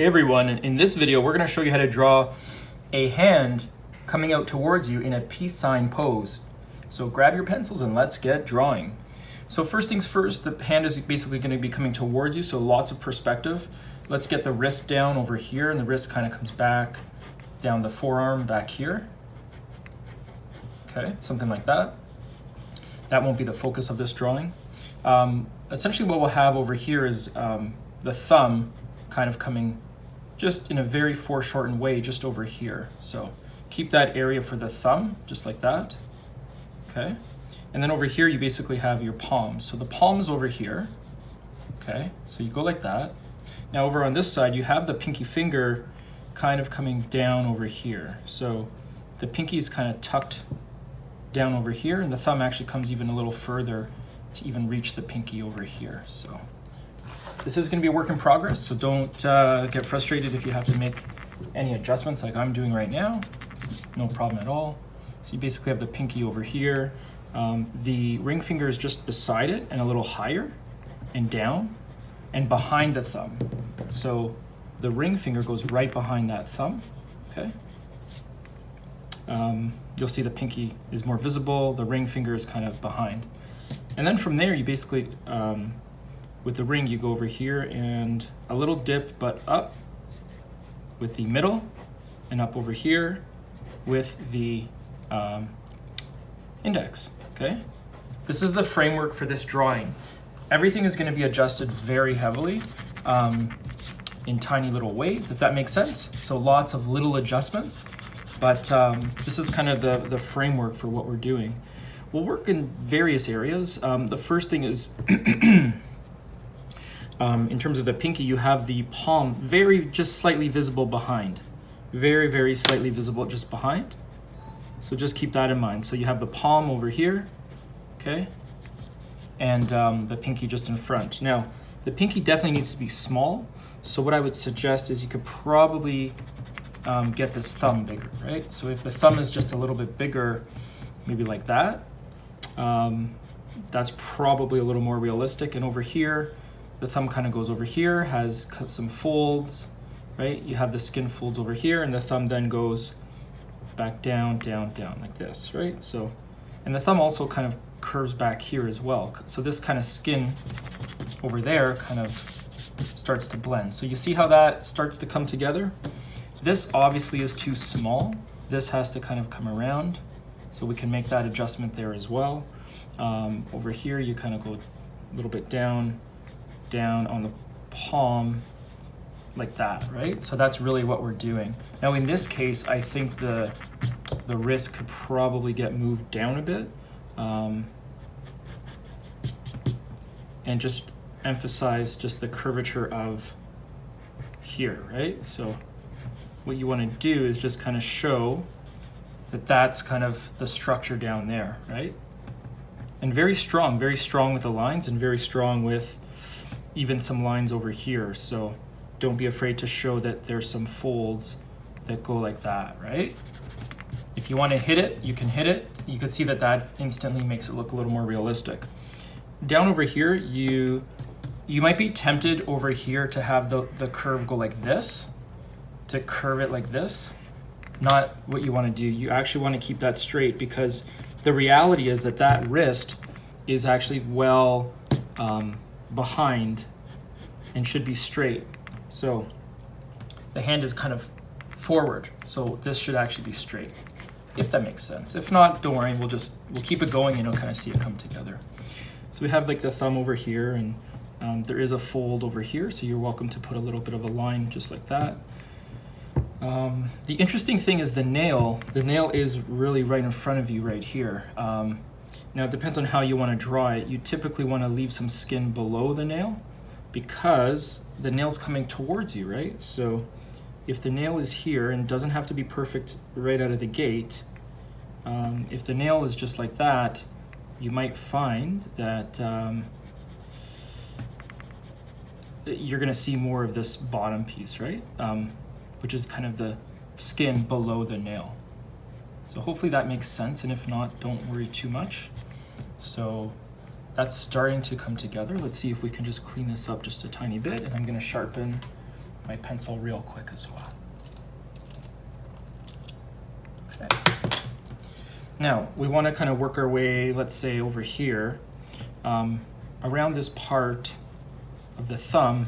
Hey everyone, in this video we're going to show you how to draw a hand coming out towards you in a peace sign pose. So grab your pencils and let's get drawing. So first things first, the hand is basically going to be coming towards you, so lots of perspective. Let's get the wrist down over here, and the wrist kind of comes back down the forearm back here. Okay, something like that. That won't be the focus of this drawing. Essentially what we'll have over here is the thumb kind of coming just in a very foreshortened way just over here. So keep that area for the thumb, just like that. Okay. And then over here you basically have your palm. So the palm is over here. Okay, so you go like that. Now over on this side you have the pinky finger kind of coming down over here. So the pinky is kind of tucked down over here, and the thumb actually comes even a little further to even reach the pinky over here. So this is going to be a work in progress, so don't get frustrated if you have to make any adjustments like I'm doing right now. No problem at all. So you basically have the pinky over here. The ring finger is just beside it and a little higher and down and behind the thumb. So the ring finger goes right behind that thumb, okay? You'll see the pinky is more visible, the ring finger is kind of behind. And then from there, you basically, with the ring, you go over here and a little dip, but up with the middle, and up over here with the index, okay? This is the framework for this drawing. Everything is gonna be adjusted very heavily in tiny little ways, if that makes sense. So lots of little adjustments, but this is kind of the framework for what we're doing. We'll work in various areas. The first thing is, in terms of the pinky, you have the palm just slightly visible behind. Very, very slightly visible just behind. So just keep that in mind. So you have the palm over here, okay? And the pinky just in front. Now, the pinky definitely needs to be small. So what I would suggest is you could probably get this thumb bigger, right? So if the thumb is just a little bit bigger, maybe like that, that's probably a little more realistic. And over here, the thumb kind of goes over here, has some folds, right? You have the skin folds over here, and the thumb then goes back down, down, down like this, right? So, and the thumb also kind of curves back here as well. So this kind of skin over there kind of starts to blend. So you see how that starts to come together? This obviously is too small. This has to kind of come around. So we can make that adjustment there as well. Over here, you kind of go a little bit down on the palm like that, right? So that's really what we're doing. Now in this case, I think the wrist could probably get moved down a bit and just emphasize just the curvature of here, right? So what you want to do is just kind of show that that's kind of the structure down there, right? And very strong with the lines, and very strong with even some lines over here. So don't be afraid to show that there's some folds that go like that, right? If you want to hit it, you can hit it. You can see that that instantly makes it look a little more realistic. Down over here, you might be tempted over here to have the curve go like this, to curve it like this. Not what you want to do. You actually want to keep that straight, because the reality is that that wrist is actually well behind and should be straight. So the hand is kind of forward, so this should actually be straight, if that makes sense. If not, don't worry, we'll keep it going and you'll kind of see it come together. So we have like the thumb over here, and there is a fold over here, so you're welcome to put a little bit of a line just like that. The interesting thing is the nail is really right in front of you right here. Now it depends on how you want to draw it. You typically want to leave some skin below the nail, because the nail's coming towards you, right? So if the nail is here, and doesn't have to be perfect right out of the gate, if the nail is just like that, you might find that you're going to see more of this bottom piece, right? Which is kind of the skin below the nail. So hopefully that makes sense, and if not, don't worry too much. So that's starting to come together. Let's see if we can just clean this up just a tiny bit, and I'm going to sharpen my pencil real quick as well. Okay. Now, we want to kind of work our way, let's say over here, around this part of the thumb.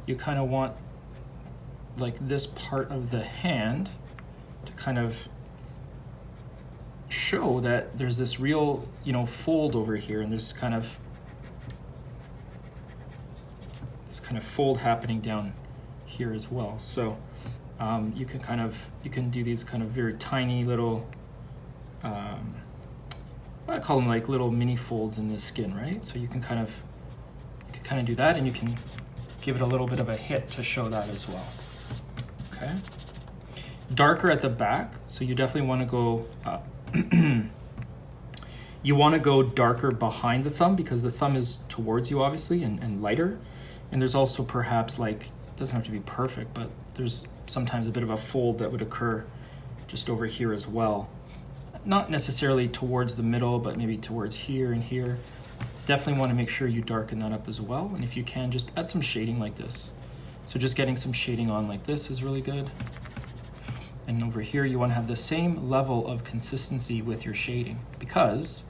You kind of want like this part of the hand to kind of show that there's this real, fold over here, and there's kind of this kind of fold happening down here as well. So you can do these kind of very tiny little, I call them like little mini folds in the skin, right? So you can kind of do that, and you can give it a little bit of a hit to show that as well. Okay. Darker at the back, so you definitely want to go you want to go darker behind the thumb, because the thumb is towards you obviously, and lighter. And there's also perhaps, like, it doesn't have to be perfect, but there's sometimes a bit of a fold that would occur just over here as well. Not necessarily towards the middle, but maybe towards here and here. Definitely want to make sure you darken that up as well. And if you can, just add some shading like this. So just getting some shading on like this is really good. And over here, you want to have the same level of consistency with your shading, because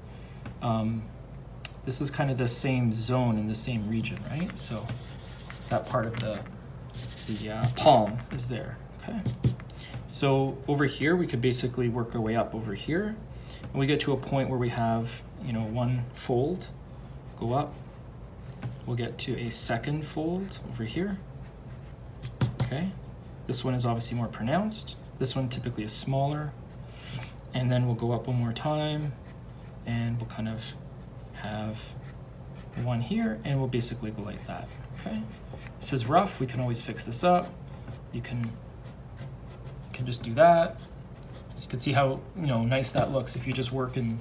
this is kind of the same zone in the same region, right? So that part of the palm is there, okay? So over here, we could basically work our way up over here, and we get to a point where we have, one fold, go up. We'll get to a second fold over here, okay? This one is obviously more pronounced. This one typically is smaller. And then we'll go up one more time, and we'll kind of have one here, and we'll basically go like that, okay? This is rough, we can always fix this up. You can just do that. So you can see how nice that looks if you just work in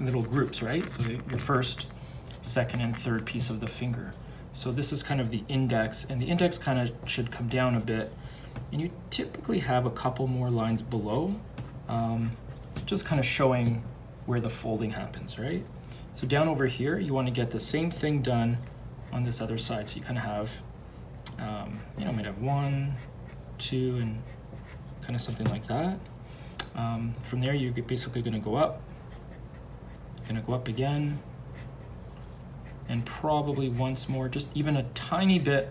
little groups, right? So your first, second, and third piece of the finger. So this is kind of the index, and the index kind of should come down a bit. And you typically have a couple more lines below, just kind of showing where the folding happens, right? So down over here, you want to get the same thing done on this other side. So you kind of have, might have 1, 2, and kind of something like that. From there, you're basically going to go up. You're going to go up again, and probably once more, just even a tiny bit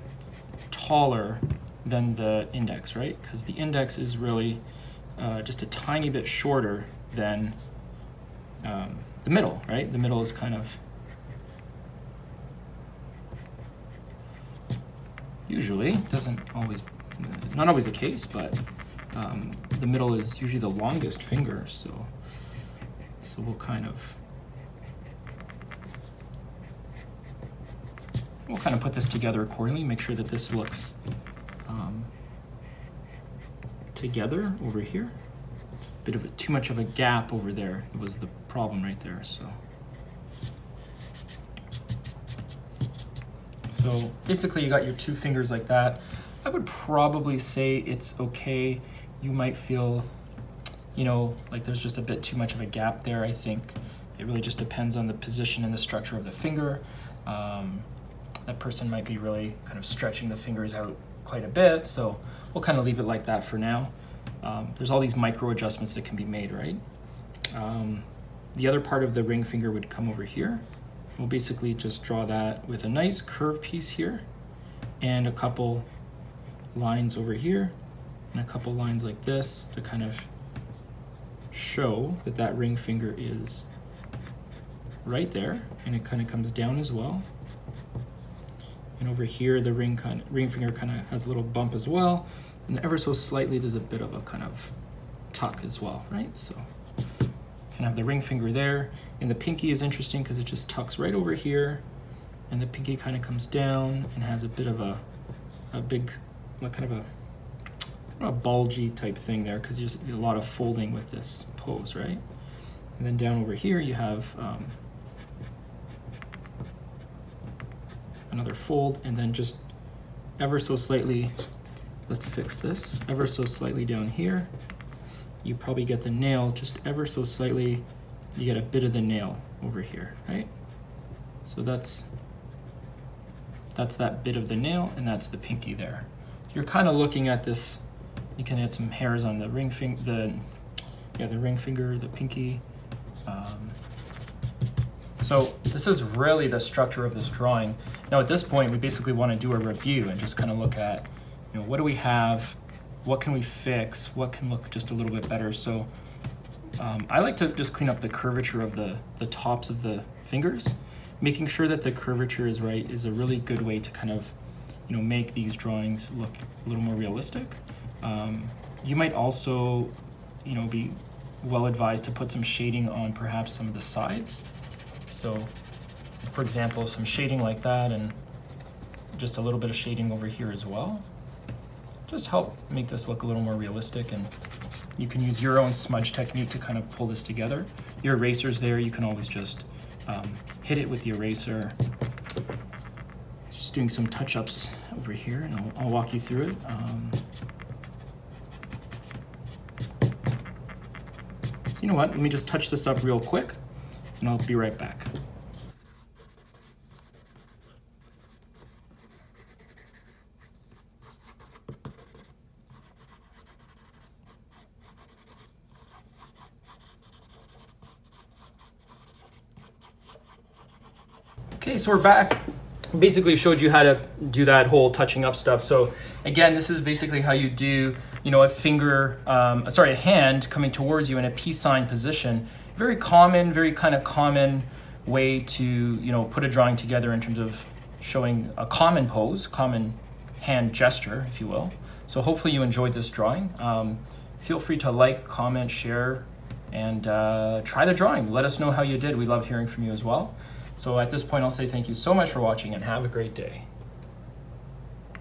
taller than the index, right? Because the index is really just a tiny bit shorter than the middle, right? The middle is kind of usually, not always the case, but the middle is usually the longest finger, so we'll kind of put this together accordingly, make sure that this looks together over here. Bit of too much of a gap over there was the problem right there. So basically you got your two fingers like that. I would probably say it's okay. You might feel, like there's just a bit too much of a gap there. I think it really just depends on the position and the structure of the finger. That person might be really kind of stretching the fingers out quite a bit, so we'll kind of leave it like that for now. There's all these micro adjustments that can be made, right? The other part of the ring finger would come over here. We'll basically just draw that with a nice curved piece here, and a couple lines over here, and a couple lines like this to kind of show that that ring finger is right there, and it kind of comes down as well. And over here, the ring finger kind of has a little bump as well. And ever so slightly, there's a bit of a kind of tuck as well, right? So kind of have the ring finger there. And the pinky is interesting because it just tucks right over here. And the pinky kind of comes down and has a bit of a big, kind of a bulgy type thing there, because there's a lot of folding with this pose, right? And then down over here, you have another fold, and then just ever so slightly, let's fix this, ever so slightly down here, you probably get the nail just ever so slightly, you get a bit of the nail over here, right? So that's that bit of the nail, and that's the pinky there. you're kind of looking at this. You can add some hairs on the ring finger, the ring finger, the pinky. So this is really the structure of this drawing. Now at this point, we basically want to do a review and just kind of look at, what do we have? What can we fix? What can look just a little bit better? So I like to just clean up the curvature of the tops of the fingers. Making sure that the curvature is right is a really good way to kind of, make these drawings look a little more realistic. You might also, be well advised to put some shading on perhaps some of the sides. So, for example, some shading like that, and just a little bit of shading over here as well. Just help make this look a little more realistic, and you can use your own smudge technique to kind of pull this together. Your eraser's there, you can always just hit it with the eraser. Just doing some touch-ups over here, and I'll walk you through it. So you know what, let me just touch this up real quick, and I'll be right back. Okay, so we're back. Basically showed you how to do that whole touching up stuff. So again, this is basically how you do, a hand coming towards you in a peace sign position. Very common way to, put a drawing together in terms of showing a common pose, common hand gesture, if you will. So hopefully you enjoyed this drawing. Feel free to like, comment, share, and try the drawing. Let us know how you did. We love hearing from you as well. So at this point, I'll say thank you so much for watching and have a great day.